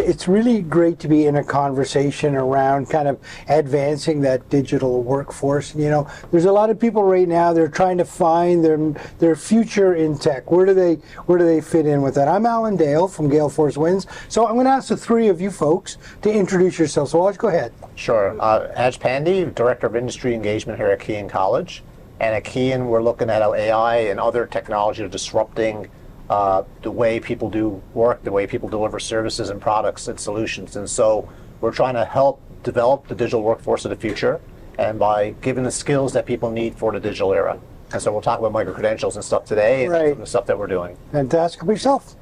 it's really great to be in a conversation around kind of advancing that digital workforce. You know, there's a lot of people right now, they're trying to find their future in tech. Where do they fit in with that? I'm Alan Dale from Gale Force Winds. So I'm going to ask the three of you folks to introduce yourselves. So Aj, go ahead. Sure. Ajay Pande, Director of Industry Engagement here at Keyin College. And at Keyin, we're looking at how AI and other technology are disrupting the way people do work, the way people deliver services and products and solutions. And so we're trying to help develop the digital workforce of the future, and by giving the skills that people need for the digital era. And so we'll talk about micro-credentials and stuff today, and some of the stuff that we're doing. Fantastic. How about yourself?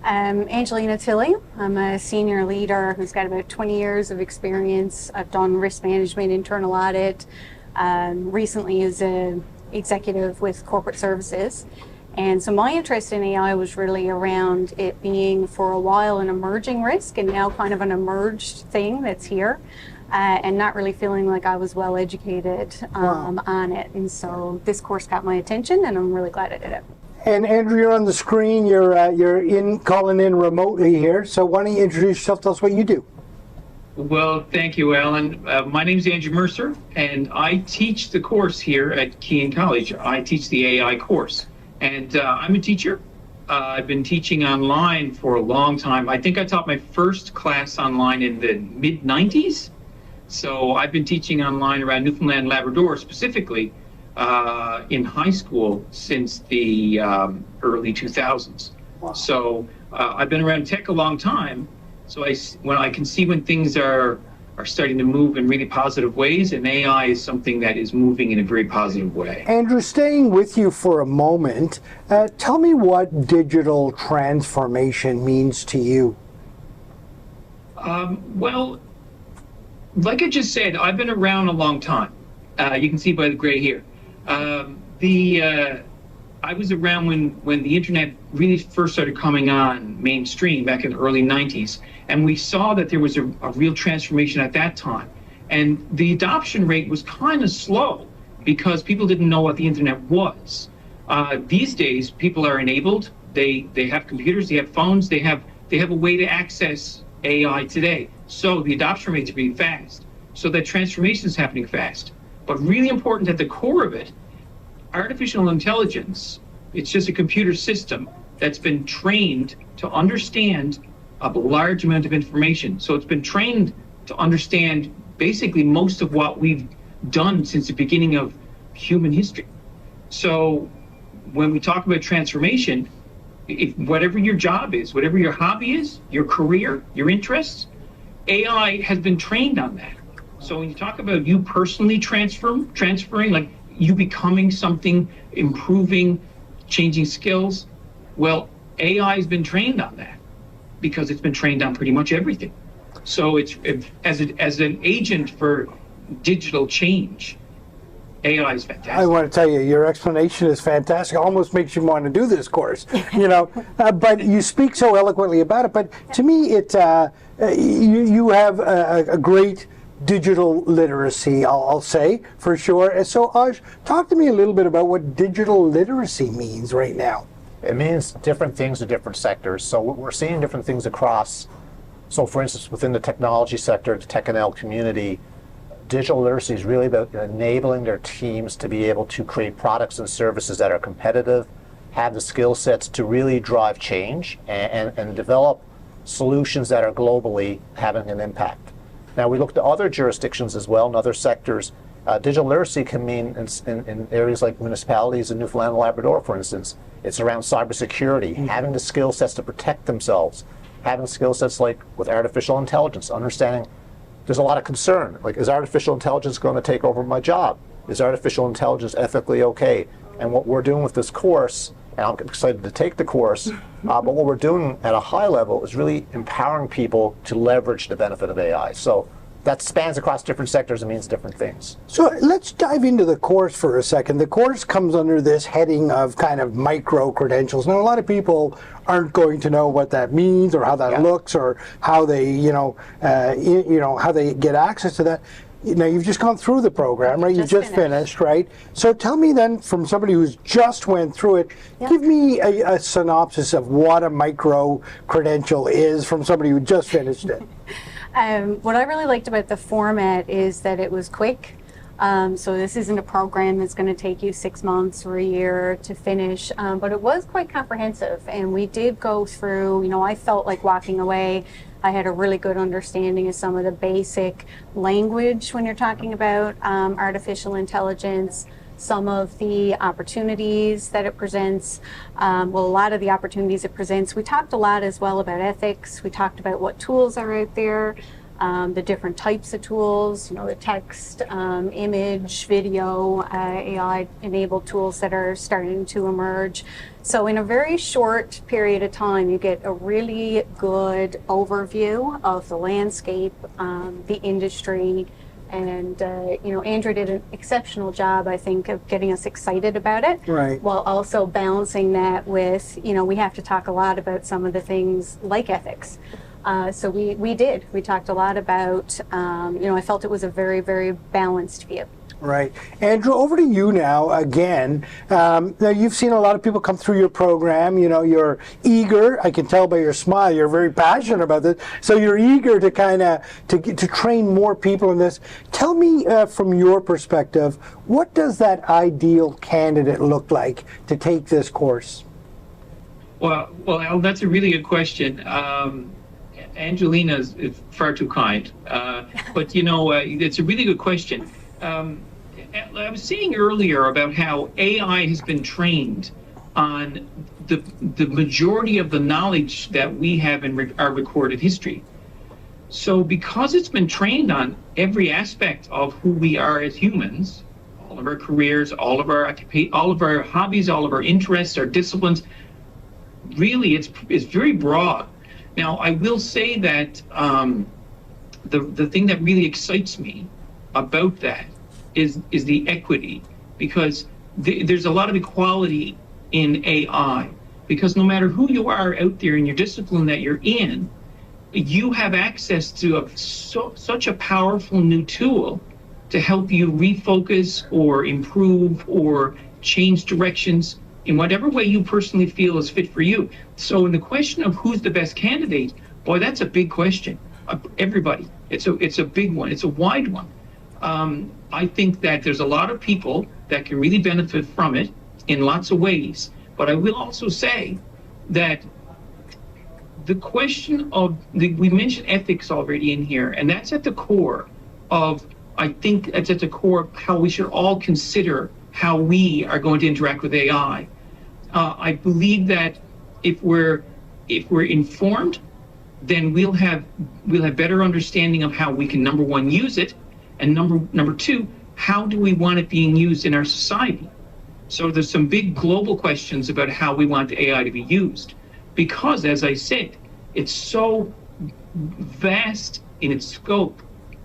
Angelina Tilley. I'm a senior leader who's got about 20 years of experience. I've done risk management, internal audit, recently as an executive with corporate services. And so my interest in AI was really around it being for a while an emerging risk and now kind of an emerged thing that's here, and not really feeling like I was well educated on it. And so this course got my attention, and I'm really glad I did it. And Andrew, you're on the screen. You're calling in remotely here. So why don't you introduce yourself? Tell us what you do. Well, thank you, Alan. My name is Andrew Mercer, and I teach the course here at Keyin College. I teach the AI course, and I'm a teacher. I've been teaching online for a long time. I think I taught my first class online in the mid-90s. So I've been teaching online around Newfoundland and Labrador specifically in high school since the early 2000s. Wow. So I've been around tech a long time. So when I can see when things are starting to move in really positive ways, and AI is something that is moving in a very positive way. Andrew, staying with you for a moment, tell me what digital transformation means to you. Well, like I just said, I've been around a long time. You can see by the gray hair. I was around when the internet really first started coming on mainstream back in the early 90s, and we saw that there was a real transformation at that time. And the adoption rate was kind of slow because people didn't know what the internet was. These days, people are enabled. They have computers, they have phones, they have a way to access AI today. So the adoption rates are really fast. So that transformation is happening fast. But really important at the core of it, artificial intelligence, it's just a computer system that's been trained to understand a large amount of information. So it's been trained to understand basically most of what we've done since the beginning of human history. So when we talk about transformation, if whatever your job is, whatever your hobby is, your career, your interests, AI has been trained on that. So when you talk about you personally transferring, like you becoming something, improving, changing skills, well, AI has been trained on that because it's been trained on pretty much everything. So it's as an agent for digital change, AI is fantastic. I want to tell you, your explanation is fantastic. Almost makes you want to do this course, you know. But you speak so eloquently about it. But to me, you have a great digital literacy, I'll say, for sure. And so, Aj, talk to me a little bit about what digital literacy means right now. It means different things in different sectors. So we're seeing different things across. So for instance, within the technology sector, the tech and L community, digital literacy is really about enabling their teams to be able to create products and services that are competitive, have the skill sets to really drive change and develop solutions that are globally having an impact. Now, we look to other jurisdictions as well, in other sectors. Digital literacy can mean in areas like municipalities in Newfoundland and Labrador, for instance, it's around cybersecurity, having the skill sets to protect themselves, having skill sets like with artificial intelligence, understanding there's a lot of concern, like is artificial intelligence going to take over my job? Is artificial intelligence ethically okay? And what we're doing with this course, and I'm excited to take the course, but what we're doing at a high level is really empowering people to leverage the benefit of AI. So that spans across different sectors and means different things. So let's dive into the course for a second. The course comes under this heading of kind of micro-credentials. Now, a lot of people aren't going to know what that means or how that looks or how they, how they get access to that. now you've just gone through the program, right? You just finished, right? So tell me then, from somebody who's just went through it, give me a synopsis of what a micro-credential is from somebody who just finished it. What I really liked about the format is that it was quick. So this isn't a program that's going to take you 6 months or a year to finish, but it was quite comprehensive. And we did go through, I felt like walking away, I had a really good understanding of some of the basic language when you're talking about artificial intelligence, some of the opportunities that it presents, a lot of the opportunities it presents. We talked a lot as well about ethics. We talked about what tools are out there, the different types of tools, the text, image, video, AI-enabled tools that are starting to emerge. So in a very short period of time, you get a really good overview of the landscape, the industry, and Andrew did an exceptional job, I think, of getting us excited about it, right, while also balancing that with, we have to talk a lot about some of the things like ethics. So we talked a lot about, I felt it was a very, very balanced view. Right. Andrew, over to you now again. Now you've seen a lot of people come through your program. You're eager. I can tell by your smile. You're very passionate about this. So you're eager to kind of to train more people in this. Tell me from your perspective, what does that ideal candidate look like to take this course? Well, Al, that's a really good question. Angelina is far too kind, but it's a really good question. I was saying earlier about how AI has been trained on the majority of the knowledge that we have in our recorded history. So because it's been trained on every aspect of who we are as humans, all of our careers, all of our hobbies, all of our interests, our disciplines, really it's very broad. Now, I will say that the thing that really excites me about that is the equity, because there's a lot of equality in AI, because no matter who you are out there in your discipline that you're in, you have access to such a powerful new tool to help you refocus or improve or change directions in whatever way you personally feel is fit for you. So in the question of who's the best candidate, boy, that's a big question. Everybody. It's a big one. It's a wide one. I think that there's a lot of people that can really benefit from it in lots of ways. But I will also say that the question of, we mentioned ethics already in here, and that's at the core of, I think that's at the core of how we should all consider how we are going to interact with AI. I believe that if we're informed, then we'll have better understanding of how we can, number one, use it, and number two, how do we want it being used in our society? So there's some big global questions about how we want the AI to be used, because, as I said, it's so vast in its scope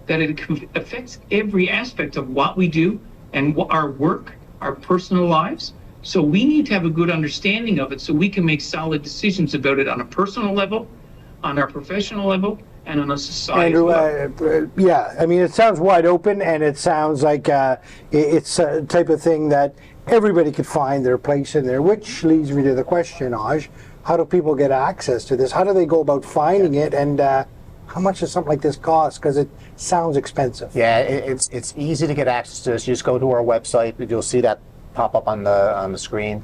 that it affects every aspect of what we do and our work, our personal lives. So we need to have a good understanding of it so we can make solid decisions about it on a personal level, on our professional level, and on a society level. Yeah, I mean, it sounds wide open, and it sounds like it's a type of thing that everybody could find their place in there, which leads me to the question, Aj, how do people get access to this? How do they go about finding it, and how much does something like this cost? Because it sounds expensive. Yeah, it's easy to get access to this. You just go to our website, you'll see that pop up on the screen.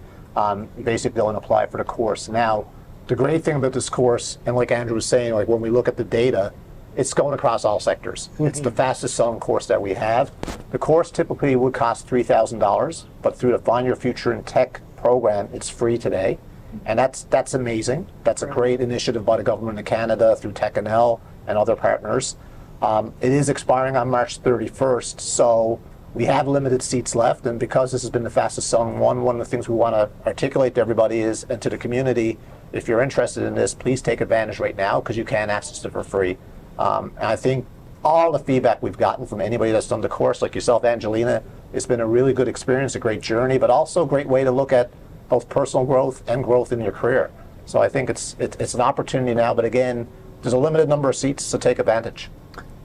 Basically, go and apply for the course. Now, the great thing about this course, and like Andrew was saying, like when we look at the data, it's going across all sectors. Mm-hmm. It's the fastest selling course that we have. The course typically would cost $3,000, but through the Find Your Future in Tech program, it's free today. And that's amazing. That's a great initiative by the government of Canada through TechNL and other partners. It is expiring on March 31st, so we have limited seats left, and because this has been the fastest selling one of the things we want to articulate to everybody is, and to the community, if you're interested in this, please take advantage right now, because you can access it for free. And I think all the feedback we've gotten from anybody that's done the course, like yourself, Angelina, it's been a really good experience, a great journey, but also a great way to look at both personal growth and growth in your career. So I think it's an opportunity now, but again, there's a limited number of seats, so take advantage.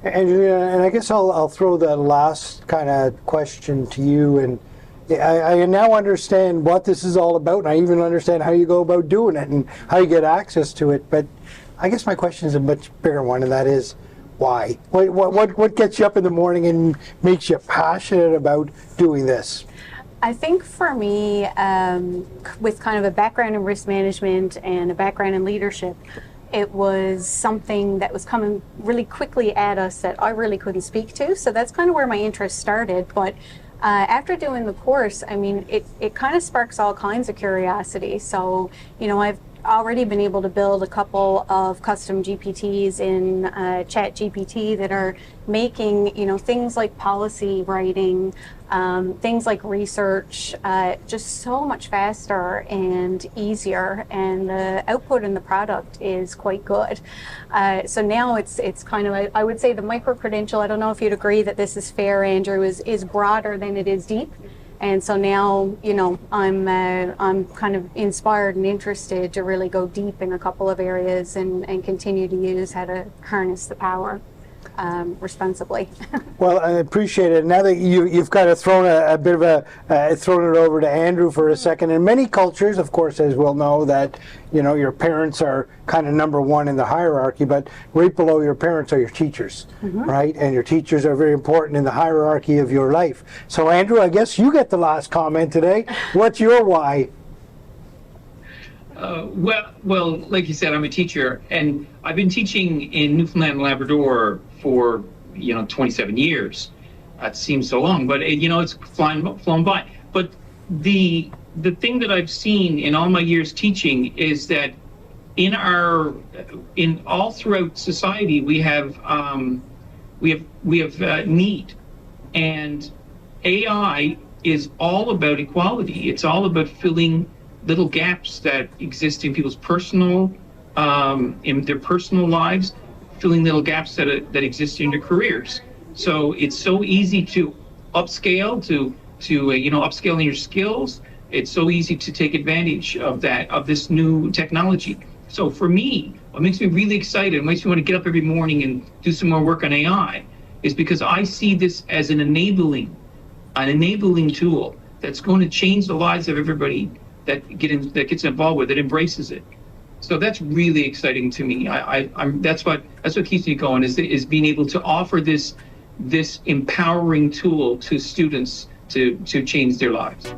And I guess I'll throw the last kind of question to you. And I now understand what this is all about, and I even understand how you go about doing it and how you get access to it. But I guess my question is a much bigger one, and that is, why? What gets you up in the morning and makes you passionate about doing this? I think for me, with kind of a background in risk management and a background in leadership, it was something that was coming really quickly at us that I really couldn't speak to. So that's kind of where my interest started. But after doing the course, I mean, it kind of sparks all kinds of curiosity. So, you know, I've already been able to build a couple of custom GPTs in Chat GPT that are making, you know, things like policy writing, things like research, just so much faster and easier, and the output in the product is quite good. So now it's kind of, I would say the micro-credential, I don't know if you'd agree that this is fair, Andrew, is broader than it is deep. And so now, you know, I'm kind of inspired and interested to really go deep in a couple of areas and continue to use how to harness the power responsibly. Well, I appreciate it. Now that you've kind of thrown a bit of thrown it over to Andrew for a second. In many cultures, of course, as we'll know, that, you know, your parents are kind of number one in the hierarchy, but right below your parents are your teachers, right? And your teachers are very important in the hierarchy of your life. So, Andrew, I guess you get the last comment today. What's your why? Well, like you said, I'm a teacher, and I've been teaching in Newfoundland and Labrador for 27 years. It seems so long, but it's flown by. But the thing that I've seen in all my years teaching is that in all throughout society we have need, and AI is all about equality. It's all about filling little gaps that exist in people's personal lives, filling little gaps that exist in their careers. So it's so easy to upscale, to upscaling your skills. It's so easy to take advantage of this new technology. So for me, what makes me really excited, what makes me want to get up every morning and do some more work on AI, is because I see this as an enabling tool that's going to change the lives of everybody that gets involved with it, embraces it. So that's really exciting to me. That's what keeps me going, is being able to offer this empowering tool to students to change their lives.